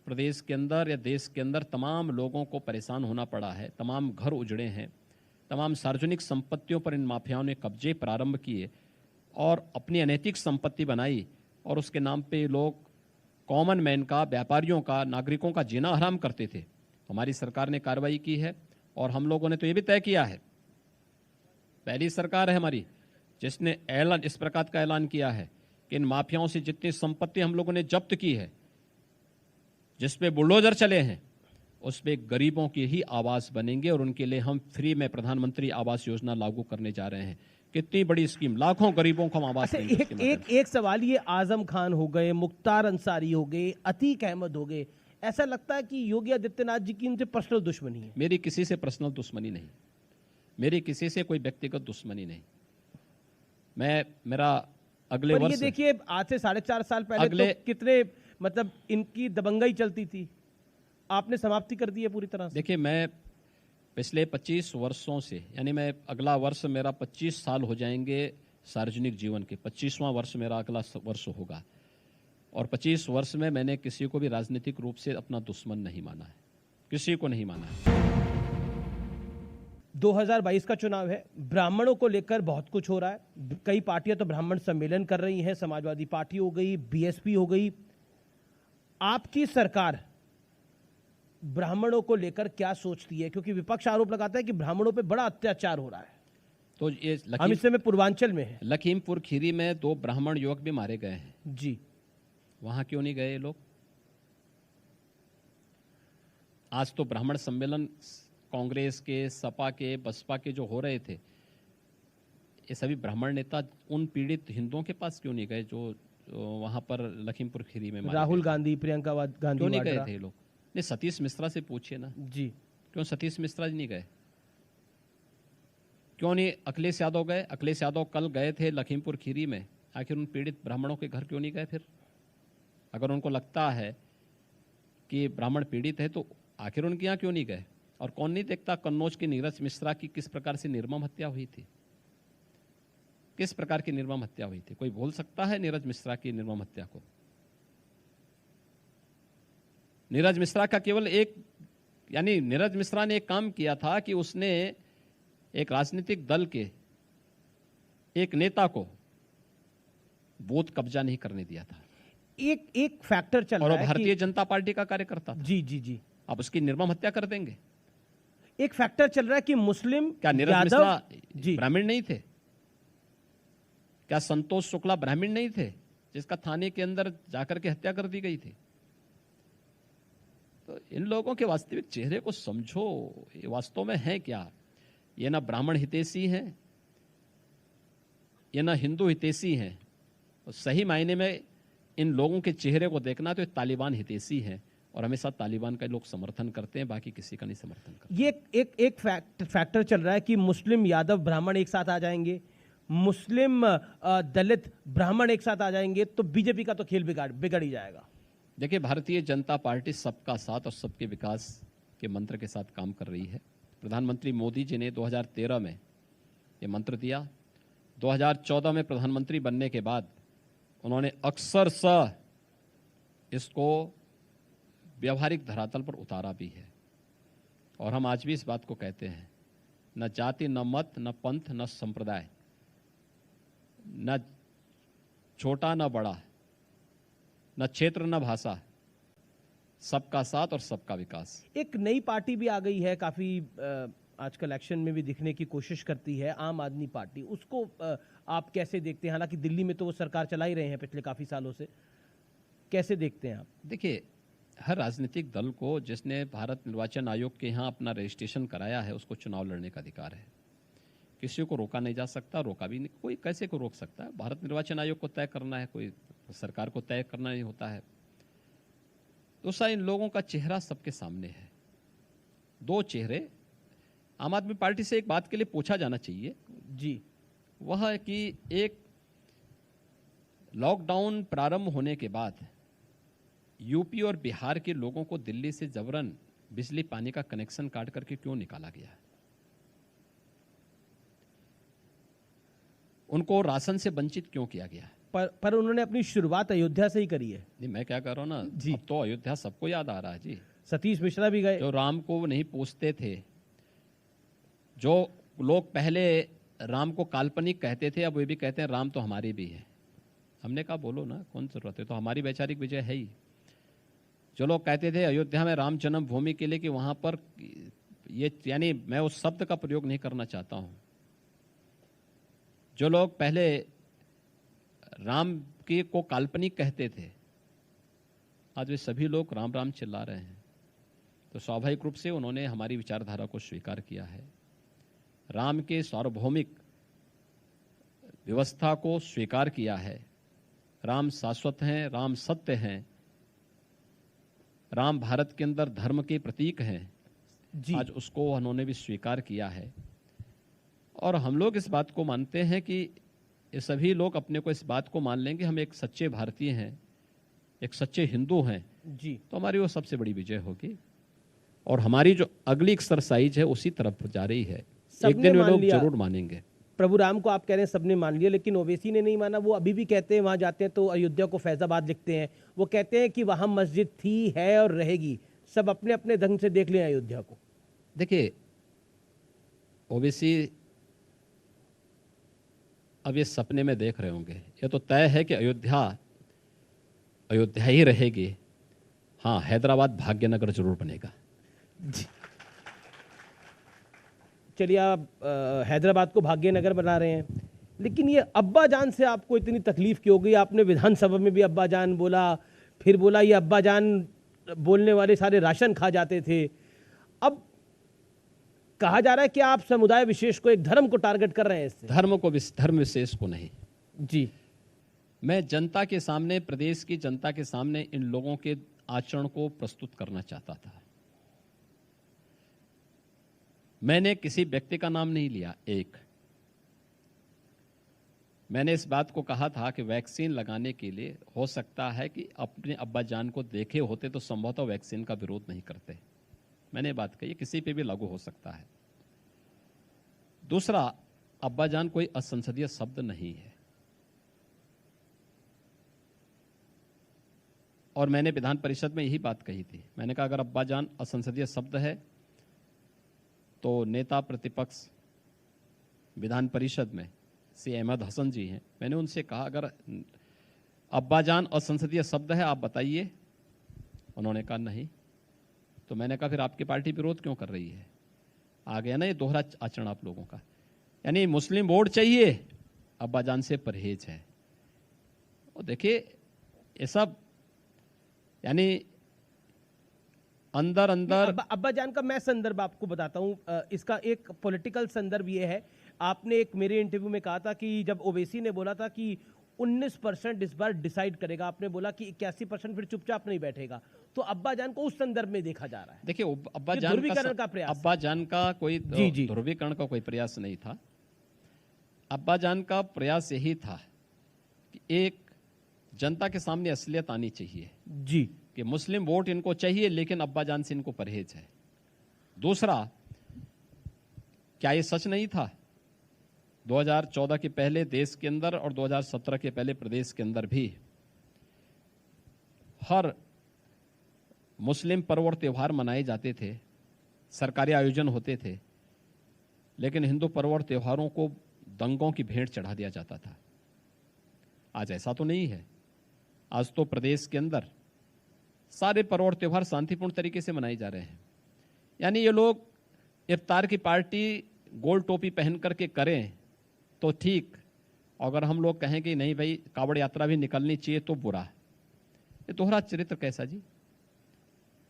प्रदेश के अंदर या देश के अंदर तमाम लोगों को परेशान होना पड़ा है, तमाम घर उजड़े हैं, तमाम सार्वजनिक संपत्तियों पर इन माफियाओं ने कब्जे प्रारंभ किए और अपनी अनैतिक संपत्ति बनाई और उसके नाम पे लोग कॉमन मैन का, व्यापारियों का, नागरिकों का जीना हराम करते थे। हमारी सरकार ने कार्रवाई की है और हम लोगों ने तो ये भी तय किया है, पहली सरकार है हमारी जिसने इस प्रकार का ऐलान किया है कि इन माफियाओं से जितनी संपत्ति हम लोगों ने जब्त की है, जिस पे बुलडोजर चले हैं, उस पे गरीबों की ही आवास बनेंगे और उनके लिए हम फ्री में प्रधानमंत्री आवास योजना लागू करने जा रहे हैं। कितनी बड़ी स्कीम, लाखों गरीबों को हम आवास देंगे। एक सवाल, ये आजम खान हो गए, मुख्तार अंसारी हो गए, अतीक अहमद हो गए, ऐसा लगता है कि योगी आदित्यनाथ जी की इनसे पर्सनल दुश्मनी है? मेरी किसी से पर्सनल दुश्मनी नहीं, मेरी किसी से कोई व्यक्तिगत दुश्मनी नहीं। मेरा अगले वर्ष, ये देखिए आज से 4.5 साल पहले तो कितने मतलब इनकी दबंगाई चलती थी, आपने समाप्ति कर दी है पूरी तरह से। देखिए मैं पिछले 25 वर्षों से, यानी मैं अगला वर्ष मेरा 25 साल हो जाएंगे सार्वजनिक जीवन के, 25वां वर्ष मेरा अगला वर्ष होगा और 25 वर्ष में मैंने किसी को भी राजनीतिक रूप से अपना दुश्मन नहीं माना है, किसी को नहीं माना है। 2022 का चुनाव है, ब्राह्मणों को लेकर बहुत कुछ हो रहा है। कई पार्टियां तो ब्राह्मण सम्मेलन कर रही हैं, समाजवादी पार्टी हो गई, बीएसपी हो गई, आपकी सरकार ब्राह्मणों को लेकर क्या सोचती है, क्योंकि विपक्ष आरोप लगाता है कि ब्राह्मणों पे बड़ा अत्याचार हो रहा है। तो ये हम इस समय पूर्वांचल में हैं। लखीमपुर खीरी में 2 ब्राह्मण युवक भी मारे गए हैं जी, वहां क्यों नहीं गए ये लोग? आज तो ब्राह्मण सम्मेलन कांग्रेस के, सपा के, बसपा के जो हो रहे थे, ये सभी ब्राह्मण नेता उन पीड़ित हिंदुओं के पास क्यों नहीं गए जो वहां पर लखीमपुर खीरी में मारे राहुल गए? गांधी, प्रियंका गांधी क्यों नहीं गए वाड्रा। थे ये लोग? नहीं, सतीश मिश्रा से पूछिए ना, जी, क्यों सतीश मिश्रा जी नहीं गए? क्यों नहीं अखिलेश यादव गए? अखिलेश यादव कल गए थे लखीमपुर खीरी में, आखिर उन पीड़ित ब्राह्मणों के घर क्यों नहीं गए? फिर अगर उनको लगता है कि ब्राह्मण पीड़ित है तो आखिर उनके यहाँ क्यों नहीं गए? और कौन नहीं देखता कन्नौज की नीरज मिश्रा की किस प्रकार से निर्मम हत्या हुई थी? किस प्रकार की निर्मम हत्या हुई थी? कोई भूल सकता है नीरज मिश्रा की निर्मम हत्या को? नीरज मिश्रा का केवल एक, यानी नीरज मिश्रा ने एक काम किया था कि उसने एक राजनीतिक दल के एक नेता को बूथ कब्जा नहीं करने दिया था, एक फैक्टर चल और रहा वो है भारतीय कि जनता पार्टी का कार्यकर्ता था। जी जी जी, आप उसकी निर्मम हत्या कर देंगे? एक फैक्टर चल रहा है कि मुस्लिम क्या नीरज यादव मिश्रा जी ब्राह्मण नहीं थे? क्या संतोष शुक्ला ब्राह्मण नहीं थे जिसका थाने के अंदर जाकर के हत्या कर दी गई थी? तो इन लोगों के वास्तविक चेहरे को समझो, ये वास्तव में है क्या? ये ना ब्राह्मण हितैषी हैं, ये ना हिंदू हितैषी हैं। तो सही मायने में इन लोगों के चेहरे को देखना तो ये तालिबान हितैषी हैं, और हमेशा तालिबान का लोग समर्थन करते हैं, बाकी किसी का नहीं समर्थन करते। ये एक फैक्टर चल रहा है कि मुस्लिम यादव ब्राह्मण एक साथ आ जाएंगे, मुस्लिम दलित ब्राह्मण एक साथ आ जाएंगे तो बीजेपी का तो खेल बिगड़ ही जाएगा। देखिए, भारतीय जनता पार्टी सबका साथ और सबके विकास के मंत्र के साथ काम कर रही है। प्रधानमंत्री मोदी जी ने 2013 में ये मंत्र दिया। 2014 में प्रधानमंत्री बनने के बाद उन्होंने अक्सरशः इसको व्यवहारिक धरातल पर उतारा भी है, और हम आज भी इस बात को कहते हैं, न जाति, न मत, न पंथ, न संप्रदाय, न छोटा न बड़ा, न क्षेत्र न भाषा, सबका साथ और सबका विकास। एक नई पार्टी भी आ गई है, काफी आजकल एक्शन में भी दिखने की कोशिश करती है, आम आदमी पार्टी। उसको आप कैसे देखते हैं? हालांकि दिल्ली में तो वो सरकार चला ही रहे हैं पिछले काफी सालों से, कैसे देखते हैं आप? देखिए, हर राजनीतिक दल को जिसने भारत निर्वाचन आयोग के यहाँ अपना रजिस्ट्रेशन कराया है उसको चुनाव लड़ने का अधिकार है। किसी को रोका नहीं जा सकता, रोका भी नहीं, कोई कैसे को रोक सकता है? भारत निर्वाचन आयोग को तय करना है, कोई सरकार को तय करना नहीं होता है। दूसरा, इन लोगों का चेहरा सबके सामने है, 2 चेहरे। आम आदमी पार्टी से एक बात के लिए पूछा जाना चाहिए जी, वह है कि एक लॉकडाउन प्रारंभ होने के बाद यूपी और बिहार के लोगों को दिल्ली से जबरन बिजली पानी का कनेक्शन काट करके क्यों निकाला गया है? उनको राशन से वंचित क्यों किया गया है? पर उन्होंने अपनी शुरुआत अयोध्या से ही करी है। नहीं, मैं क्या कर रहा हूं ना जी। अब तो अयोध्या सबको याद आ रहा है जी। सतीश मिश्रा भी गए। जो राम को नहीं पूछते थे, जो लोग पहले राम को काल्पनिक कहते थे, अब वे भी कहते हैं राम तो हमारे भी है। हमने कहा बोलो ना, कौन जरूरत है, तो हमारी वैचारिक विजय है ही। जो लोग कहते थे अयोध्या में राम जन्मभूमि के लिए कि वहां पर ये, यानी मैं उस शब्द का प्रयोग नहीं करना चाहता हूं, जो लोग पहले राम के को काल्पनिक कहते थे, आज वे सभी लोग राम राम चिल्ला रहे हैं। तो स्वाभाविक रूप से उन्होंने हमारी विचारधारा को स्वीकार किया है, राम के सार्वभौमिक व्यवस्था को स्वीकार किया है। राम शाश्वत हैं, राम सत्य हैं, राम भारत के अंदर धर्म के प्रतीक हैं जी। आज उसको उन्होंने भी स्वीकार किया है। और हम लोग इस बात को मानते हैं कि ये सभी लोग अपने को इस बात को मान लेंगे हम एक सच्चे भारतीय हैं, एक सच्चे हिंदू हैं जी, तो हमारी वो सबसे बड़ी विजय होगी। और हमारी जो अगली एक्सरसाइज है उसी तरफ जा रही है, एक सबने दिन वे मान लोग लिया। जरूर मानेंगे। प्रभु राम को आप कह रहे हैं सबने मान लिया, लेकिन ओवैसी ने नहीं माना। वो अभी भी कहते हैं, वहां जाते हैं तो अयोध्या को फैजाबाद लिखते हैं। वो कहते हैं कि वहां मस्जिद थी, है और रहेगी, सब अपने अपने ढंग से देख लें अयोध्या को। देखिए, ओवैसी अब ये सपने में देख रहे होंगे, ये तो तय है कि अयोध्या ही रहेगी। हाँ, हैदराबाद भाग्यनगर जरूर बनेगा। चलिए, आप हैदराबाद को भाग्यनगर बना रहे हैं, लेकिन ये अब्बा जान से आपको इतनी तकलीफ क्यों हो गई? आपने विधानसभा में भी अब्बा जान बोला, फिर बोला ये अब्बा जान बोलने वाले सारे राशन खा जाते थे। अब कहा जा रहा है कि आप समुदाय विशेष को, एक धर्म को टारगेट कर रहे हैं इससे। धर्म विशेष को नहीं जी, मैं जनता के सामने, प्रदेश की जनता के सामने इन लोगों के आचरण को प्रस्तुत करना चाहता था। मैंने किसी व्यक्ति का नाम नहीं लिया। मैंने इस बात को कहा था कि वैक्सीन लगाने के लिए हो सकता है कि अपने अब्बा जान को देखे होते तो संभवतः वैक्सीन का विरोध नहीं करते। मैंने बात कही, किसी पे भी लागू हो सकता है। दूसरा, अब्बा जान कोई असंसदीय शब्द नहीं है, और मैंने विधान परिषद में यही बात कही थी। मैंने कहा अगर अब्बा जान असंसदीय शब्द है तो नेता प्रतिपक्ष विधान परिषद में श्री अहमद हसन जी हैं, मैंने उनसे कहा अगर अब्बा जान असंसदीय शब्द है आप बताइए। उन्होंने कहा नहीं। तो मैंने कहा फिर आपकी पार्टी विरोध क्यों कर रही है? आ गया ना ये दोहरा आचरण आप लोगों का। यानी मुस्लिम वोट चाहिए, अब्बा जान से परहेज है। और देखिए ये सब यानी अंदर अब्बा जान का मैं संदर्भ आपको बताता हूं। इसका एक पॉलिटिकल संदर्भ ये है, आपने एक मेरे इंटरव्यू में कहा था कि जब ओवैसी ने बोला था कि 19% इस बार डिसाइड करेगा, आपने बोला कि 81% फिर चुपचाप नहीं बैठेगा। तो अब्बा जान को उस संदर्भ में देखा जा रहा है। देखिए अब्बा जान का कोई ध्रुवीकरण का कोई प्रयास नहीं था। अब्बा जान का प्रयास यही था कि एक जनता के सामने असलियत आनी चाहिए जी, कि मुस्लिम वोट इनको चाहिए लेकिन अब्बा जान से इनको परहेज है। दूसरा, क्या ये सच नहीं था 2014 के पहले देश के अंदर और 2017 के पहले प्रदेश के अंदर भी हर मुस्लिम पर्व और त्यौहार मनाए जाते थे, सरकारी आयोजन होते थे, लेकिन हिंदू पर्व और त्योहारों को दंगों की भेंट चढ़ा दिया जाता था। आज ऐसा तो नहीं है। आज तो प्रदेश के अंदर सारे पर्व और त्योहार शांतिपूर्ण तरीके से मनाए जा रहे हैं। यानी ये लोग इफ्तार की पार्टी गोल टोपी पहन करके करें तो ठीक, अगर हम लोग कहें कि नहीं भाई कावड़ यात्रा भी निकलनी चाहिए तो बुरा। ये दोहरा चरित्र कैसा जी?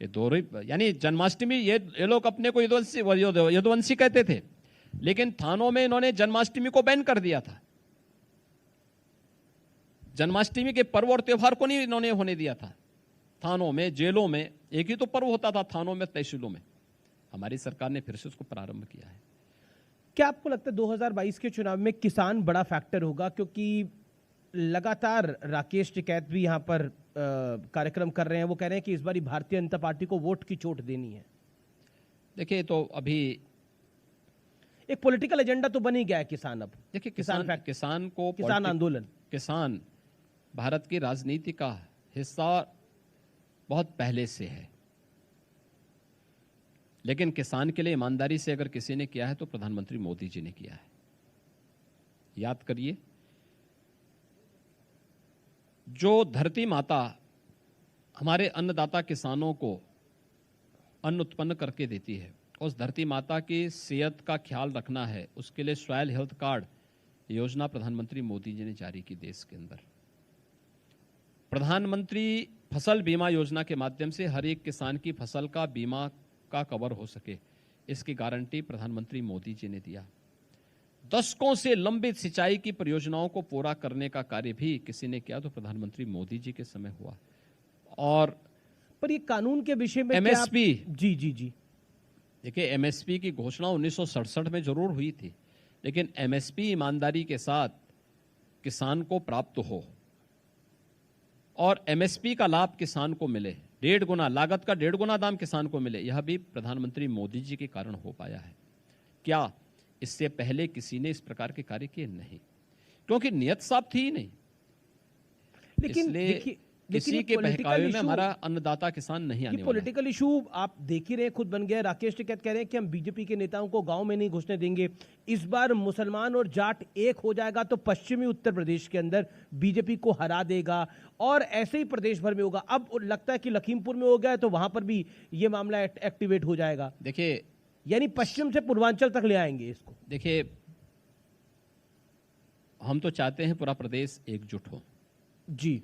ये दोहरी, यानी जन्माष्टमी, ये लोग अपने को यदुवंशी कहते थे, लेकिन थानों में इन्होंने जन्माष्टमी को बैन कर दिया था। जन्माष्टमी के पर्व और त्योहार को नहीं इन्होंने होने दिया था। थानों में, जेलों में एक ही तो पर्व होता था, थानों में, तहसीलों में। हमारी सरकार ने फिर से उसको प्रारंभ किया है। क्या आपको लगता है 2022 के चुनाव में किसान बड़ा फैक्टर होगा? क्योंकि लगातार राकेश टिकैत भी यहाँ पर कार्यक्रम कर रहे हैं। वो कह रहे हैं कि इस बार भारतीय जनता पार्टी को वोट की चोट देनी है। देखिए, तो अभी एक पॉलिटिकल एजेंडा तो बन ही गया है किसान। अब देखिए, किसान आंदोलन, किसान भारत की राजनीति का हिस्सा बहुत पहले से है, लेकिन किसान के लिए ईमानदारी से अगर किसी ने किया है तो प्रधानमंत्री मोदी जी ने किया है। याद करिए, जो धरती माता हमारे अन्नदाता किसानों को अन्न उत्पन्न करके देती है, उस धरती माता की सेहत का ख्याल रखना है, उसके लिए सॉइल हेल्थ कार्ड योजना प्रधानमंत्री मोदी जी ने जारी की देश के अंदर। प्रधानमंत्री फसल बीमा योजना के माध्यम से हर एक किसान की फसल का बीमा का कवर हो सके, इसकी गारंटी प्रधानमंत्री मोदी जी ने दिया। दशकों से लंबित सिंचाई की परियोजनाओं को पूरा करने का कार्य भी किसी ने किया तो प्रधानमंत्री मोदी जी के समय हुआ। और पर ये कानून के विषय में एमएसपी, जी जी जी, देखिए एमएसपी की घोषणा 1967 में जरूर हुई थी, लेकिन एमएसपी ईमानदारी के साथ किसान को प्राप्त हो और एमएसपी का लाभ किसान को मिले, 1.5 गुना लागत का 1.5 गुना दाम किसान को मिले, यह भी प्रधानमंत्री मोदी जी के कारण हो पाया है। क्या इससे पहले किसी ने इस प्रकार के कार्य किए? नहीं, क्योंकि नियत साफ थी ही नहीं। लेकिन किसी ये के political बहकावे में issue- हमारा अन्नदाता किसान नहीं ये आने वाला है। पॉलिटिकल इशू आप देख ही रहे हैं, खुद बन गया है। राकेश टिकैत कह रहे हैं कि हम बीजेपी के नेताओं को गांव में नहीं घुसने देंगे। इस बार मुसलमान और जाट एक हो जाएगा तो पश्चिमी उत्तर प्रदेश के अंदर बीजेपी को हरा देगा, और ऐसे ही प्रदेश भर में होगा। अब लगता है कि लखीमपुर में हो गया है तो वहां पर भी ये मामला एक्टिवेट हो जाएगा। देखिए यानी पश्चिम से पूर्वांचल तक ले आएंगे इसको। देखिए, हम तो चाहते हैं पूरा प्रदेश एकजुट हो। जी,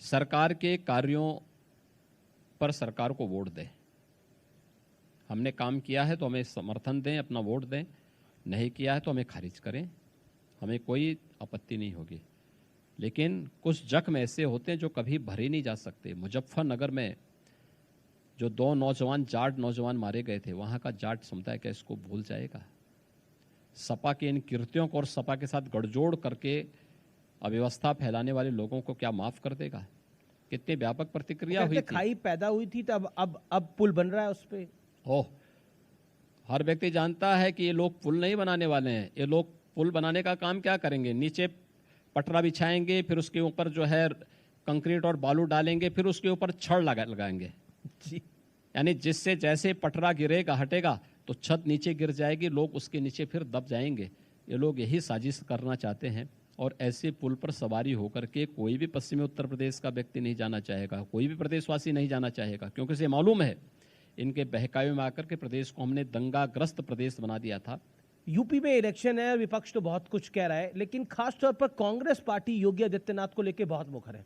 सरकार के कार्यों पर सरकार को वोट दें। हमने काम किया है तो हमें समर्थन दें, अपना वोट दें। नहीं किया है तो हमें खारिज करें, हमें कोई आपत्ति नहीं होगी। लेकिन कुछ जख्म ऐसे होते हैं जो कभी भरे नहीं जा सकते। मुजफ्फरनगर में जो 2 नौजवान जाट नौजवान मारे गए थे, वहाँ का जाट समुदाय क्या इसको भूल जाएगा? सपा के इन कृत्यों को और सपा के साथ गठजोड़ करके अव्यवस्था फैलाने वाले लोगों को क्या माफ कर देगा? कितनी व्यापक प्रतिक्रिया हुई थी। खाई पैदा हुई थी तो अब पुल बन रहा है उस पे। ओह, हर व्यक्ति जानता है कि ये लोग पुल नहीं बनाने वाले हैं। ये लोग पुल बनाने का काम क्या करेंगे? नीचे पटरा बिछाएंगे, फिर उसके ऊपर जो है कंक्रीट और बालू डालेंगे, फिर उसके ऊपर छड़ लगाएंगे। जी, यानी जिससे जैसे पटरा गिरेगा हटेगा तो छत नीचे गिर जाएगी, लोग उसके नीचे फिर दब जाएंगे। ये लोग यही साजिश करना चाहते हैं। और ऐसे पुल पर सवारी होकर के कोई भी पश्चिमी उत्तर प्रदेश का व्यक्ति नहीं जाना चाहेगा, कोई भी प्रदेशवासी नहीं जाना चाहेगा, क्योंकि इसे मालूम है इनके बहकावे में आकर के प्रदेश को हमने दंगाग्रस्त प्रदेश बना दिया था। यूपी में इलेक्शन है, विपक्ष तो बहुत कुछ कह रहा है, लेकिन खासतौर पर कांग्रेस पार्टी योगी आदित्यनाथ को लेकर बहुत मुखर है।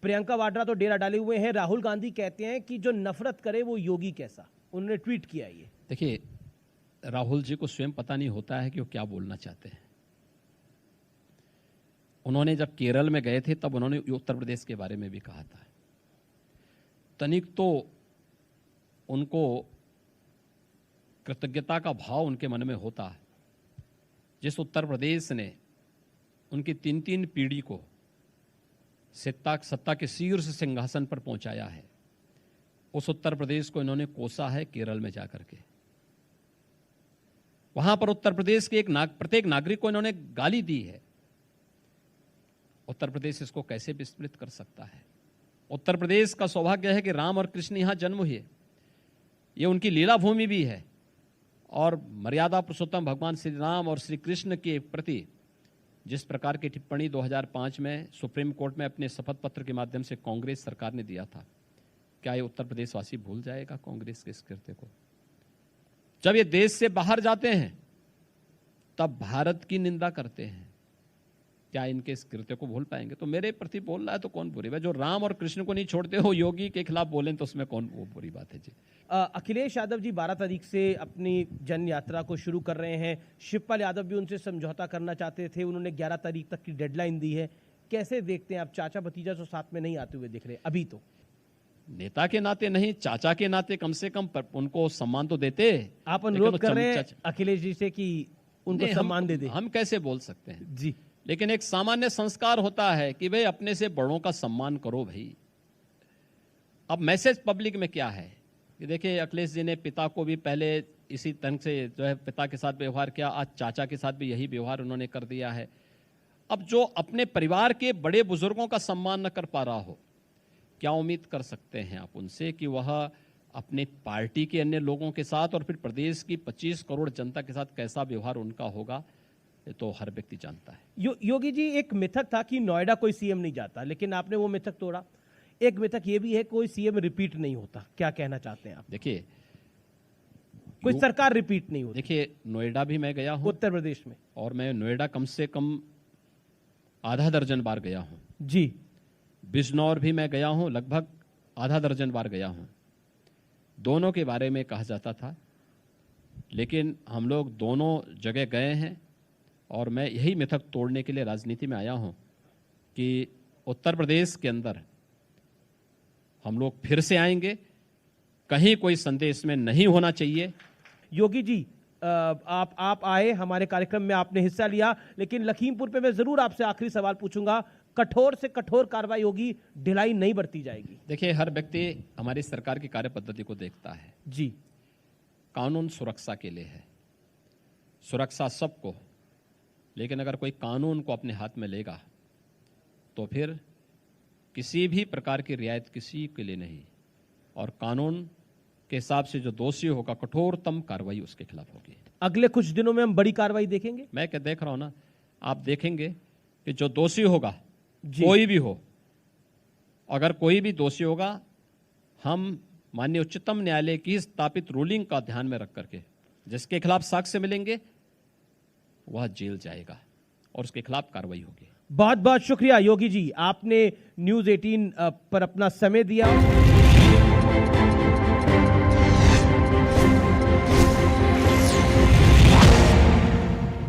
प्रियंका वाड्रा तो डेरा डाले हुए हैं। राहुल गांधी कहते हैं कि जो नफरत करे वो योगी कैसा। उन्होंने ट्वीट किया ये। देखिए, राहुल जी को स्वयं पता नहीं होता है कि वो क्या बोलना चाहते हैं। उन्होंने जब केरल में गए थे तब उन्होंने उत्तर प्रदेश के बारे में भी कहा था। तनिक तो उनको कृतज्ञता का भाव उनके मन में होता है। जिस उत्तर प्रदेश ने उनकी 3-3 पीढ़ी को सत्ता के शीर्ष सिंहासन पर पहुंचाया है, उस उत्तर प्रदेश को इन्होंने कोसा है केरल में जाकर के। वहां पर उत्तर प्रदेश के प्रत्येक नागरिक को इन्होंने गाली दी है। उत्तर प्रदेश इसको कैसे विस्मृत कर सकता है? उत्तर प्रदेश का सौभाग्य है कि राम और कृष्ण यहां जन्म हुए। ये उनकी लीला भूमि भी है। और मर्यादा पुरुषोत्तम भगवान श्री राम और श्री कृष्ण के प्रति जिस प्रकार की टिप्पणी 2005 में सुप्रीम कोर्ट में अपने शपथ पत्र के माध्यम से कांग्रेस सरकार ने दिया था, क्या ये उत्तर प्रदेश वासी भूल जाएगा कांग्रेस के इस कृत्य को? जब ये देश से बाहर जाते हैं तब भारत की निंदा करते हैं, क्या इनके इस कृत्य को भूल पाएंगे? तो मेरे प्रति बोल रहा है तो कौन बुरी बात? जो राम और कृष्ण को नहीं छोड़ते हो योगी के खिलाफ बोलें तो उसमें कौन वो बुरी बात है? जी, अखिलेश यादव जी 12 तारीख से अपनी जन यात्रा को शुरू कर रहे हैं। शिवपाल यादव भी उनसे समझौता करना चाहते थे, उन्होंने 11 तारीख तक की डेडलाइन दी है। कैसे देखते हैं आप? चाचा भतीजा तो साथ में नहीं आते हुए दिख रहे अभी। तो नेता के नाते नहीं, चाचा के नाते कम से कम उनको सम्मान तो देते। आप अनुरोध कर रहे हैं अखिलेश जी से कि उनको सम्मान दे दे? हम कैसे बोल सकते हैं जी, लेकिन एक सामान्य संस्कार होता है कि भाई अपने से बड़ों का सम्मान करो भाई। अब मैसेज पब्लिक में क्या है कि देखिए, अखिलेश जी ने पिता को भी पहले इसी ढंग से जो है पिता के साथ व्यवहार किया, आज चाचा के साथ भी यही व्यवहार उन्होंने कर दिया है। अब जो अपने परिवार के बड़े बुजुर्गों का सम्मान न कर पा रहा हो, क्या उम्मीद कर सकते हैं आप उनसे कि वह अपने पार्टी के अन्य लोगों के साथ और फिर प्रदेश की 25 करोड़ जनता के साथ कैसा व्यवहार उनका होगा? ये तो हर व्यक्ति जानता है। योगी जी, एक मिथक था कि नोएडा कोई सीएम नहीं जाता, लेकिन आपने वो मिथक तोड़ा। एक मिथक ये भी है कोई सीएम रिपीट नहीं होता। क्या कहना चाहते हैं आप? देखिए, कोई सरकार रिपीट नहीं होती। देखिए, नोएडा भी मैं गया हूं उत्तर प्रदेश में, और मैं नोएडा कम से कम आधा दर्जन बार गया हूं जी। बिजनौर भी मैं गया हूं, लगभग आधा दर्जन बार गया हूं। दोनों के बारे में कहा जाता था, लेकिन हम लोग दोनों जगह गए हैं और मैं यही मिथक तोड़ने के लिए राजनीति में आया हूं कि उत्तर प्रदेश के अंदर हम लोग फिर से आएंगे। कहीं कोई संदेश में नहीं होना चाहिए। योगी जी, आप आए हमारे कार्यक्रम में, आपने हिस्सा लिया, लेकिन लखीमपुर पे मैं जरूर आपसे आखिरी सवाल पूछूंगा। कठोर से कठोर कार्रवाई होगी, ढिलाई नहीं बरती जाएगी? देखिए, हर व्यक्ति हमारी सरकार की कार्य पद्धति को देखता है जी। कानून सुरक्षा के लिए है, सुरक्षा सबको, लेकिन अगर कोई कानून को अपने हाथ में लेगा तो फिर किसी भी प्रकार की रियायत किसी के लिए नहीं, और कानून के हिसाब से जो दोषी होगा कठोरतम कार्रवाई उसके खिलाफ होगी। अगले कुछ दिनों में हम बड़ी कार्रवाई देखेंगे। मैं क्या देख रहा हूं ना, आप देखेंगे कि जो दोषी होगा जी। कोई भी हो, अगर कोई भी दोषी होगा, हम माननीय उच्चतम न्यायालय की स्थापित रूलिंग का ध्यान में रख करके जिसके खिलाफ साक्ष्य मिलेंगे वह जेल जाएगा और उसके खिलाफ कार्रवाई होगी। बहुत बहुत शुक्रिया योगी जी, आपने न्यूज़ 18 पर अपना समय दिया।